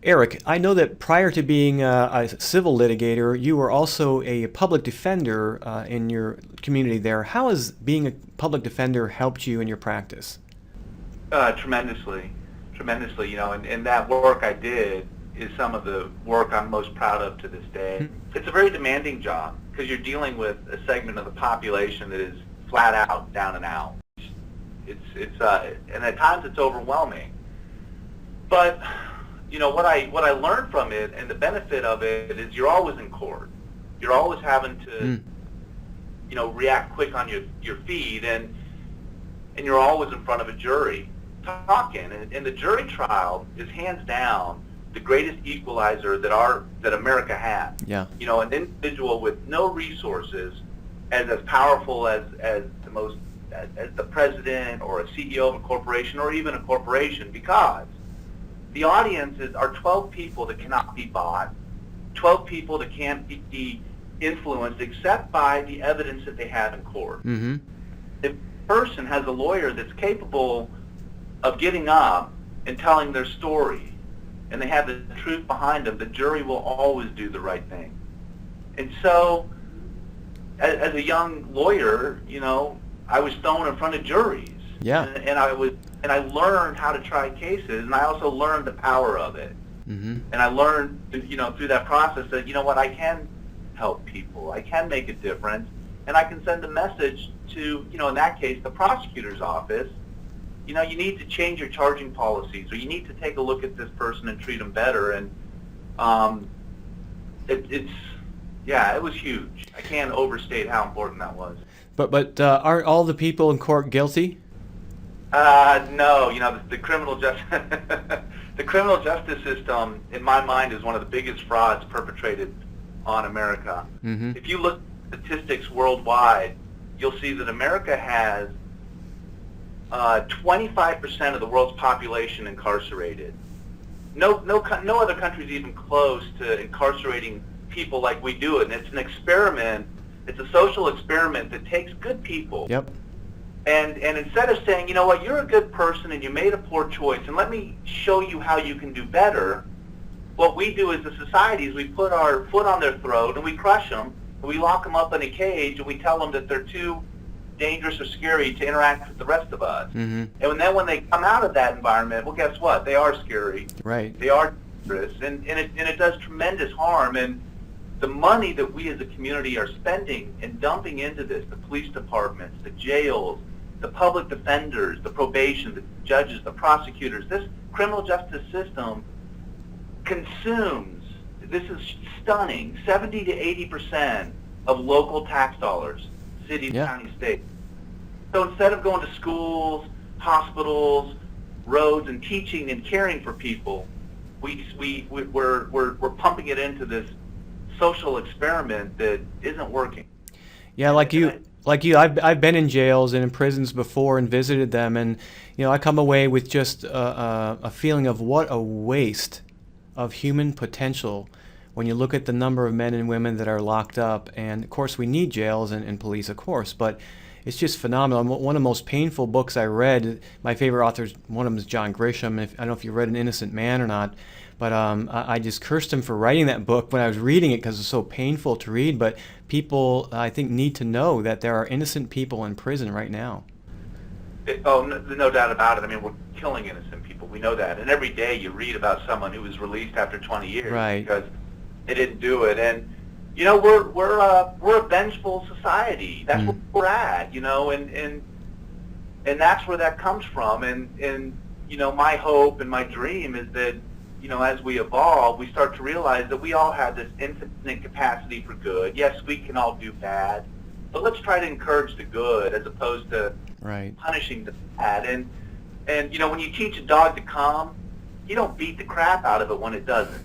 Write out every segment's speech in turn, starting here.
Eric, I know that prior to being a civil litigator, you were also a public defender in your community there. How has being a public defender helped you in your practice? Tremendously, tremendously. And that work I did is some of the work I'm most proud of to this day. It's a very demanding job because you're dealing with a segment of the population that is flat out down and out. And at times it's overwhelming. But what I learned from it and the benefit of it is you're always in court. You're always having to react quick on your feet, and you're always in front of a jury talking. And the jury trial is hands down the greatest equalizer that America has. Yeah. An individual with no resources as powerful as the president or a CEO of a corporation or even a corporation, because the audiences are 12 people that cannot be bought, 12 people that can't be influenced except by the evidence that they have in court. Mm-hmm. If a person has a lawyer that's capable of getting up and telling their story, and they have the truth behind them, the jury will always do the right thing. And so, as a young lawyer, I was thrown in front of juries. Yeah. And I learned how to try cases, and I also learned the power of it. Mm-hmm. And I learned, through that process that, I can help people. I can make a difference, and I can send a message to, in that case, the prosecutor's office. You need to change your charging policies, or you need to take a look at this person and treat them better. And it was huge. I can't overstate how important that was. But aren't all the people in court guilty? No. The criminal justice the criminal justice system, in my mind, is one of the biggest frauds perpetrated on America. Mm-hmm. If you look at statistics worldwide, you'll see that America has 25% of the world's population incarcerated. No other country is even close to incarcerating people like we do it. And it's an experiment. It's a social experiment that takes good people. Yep. And instead of saying, you're a good person and you made a poor choice, and let me show you how you can do better, what we do as a society is we put our foot on their throat and we crush them, and we lock them up in a cage, and we tell them that they're too dangerous or scary to interact with the rest of us. Mm-hmm. And then when they come out of that environment, well, guess what? They are scary. Right. They are dangerous, and it does tremendous harm. And the money that we as a community are spending and dumping into this, the police departments, the jails, the public defenders, the probation, the judges, the prosecutors, this criminal justice system consumes, this is stunning, 70 to 80% of local tax dollars, cities, counties, states. So instead of going to schools, hospitals, roads, and teaching and caring for people, we're pumping it into this social experiment that isn't working. Yeah, like you, I've been in jails and in prisons before and visited them, and I come away with just a feeling of what a waste of human potential when you look at the number of men and women that are locked up. And of course, we need jails and police, of course, but it's just phenomenal. One of the most painful books I read, my favorite authors, one of them is John Grisham. I don't know if you read An Innocent Man or not, but I just cursed him for writing that book when I was reading it because it's so painful to read. But people, I think, need to know that there are innocent people in prison right now. No doubt about it. I mean, we're killing innocent people. We know that. And every day you read about someone who was released after 20 years because they didn't do it. And we're a vengeful society. That's where we're at. And that's where that comes from. And my hope and my dream is that as we evolve, we start to realize that we all have this infinite capacity for good. Yes, we can all do bad, but let's try to encourage the good as opposed to punishing the bad. And when you teach a dog to come, you don't beat the crap out of it when it doesn't.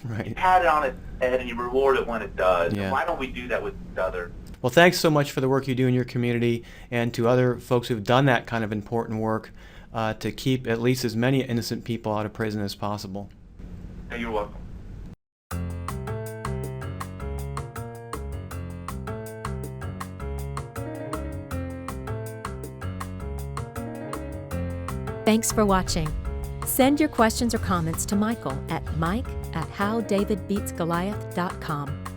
Right. You pat it on its head and you reward it when it does. Yeah. And why don't we do that with each other? Well, thanks so much for the work you do in your community and to other folks who've done that kind of important work to keep at least as many innocent people out of prison as possible. Yeah, you're welcome. Thanks for watching. Send your questions or comments to Michael at mike@howdavidbeatsgoliath.com.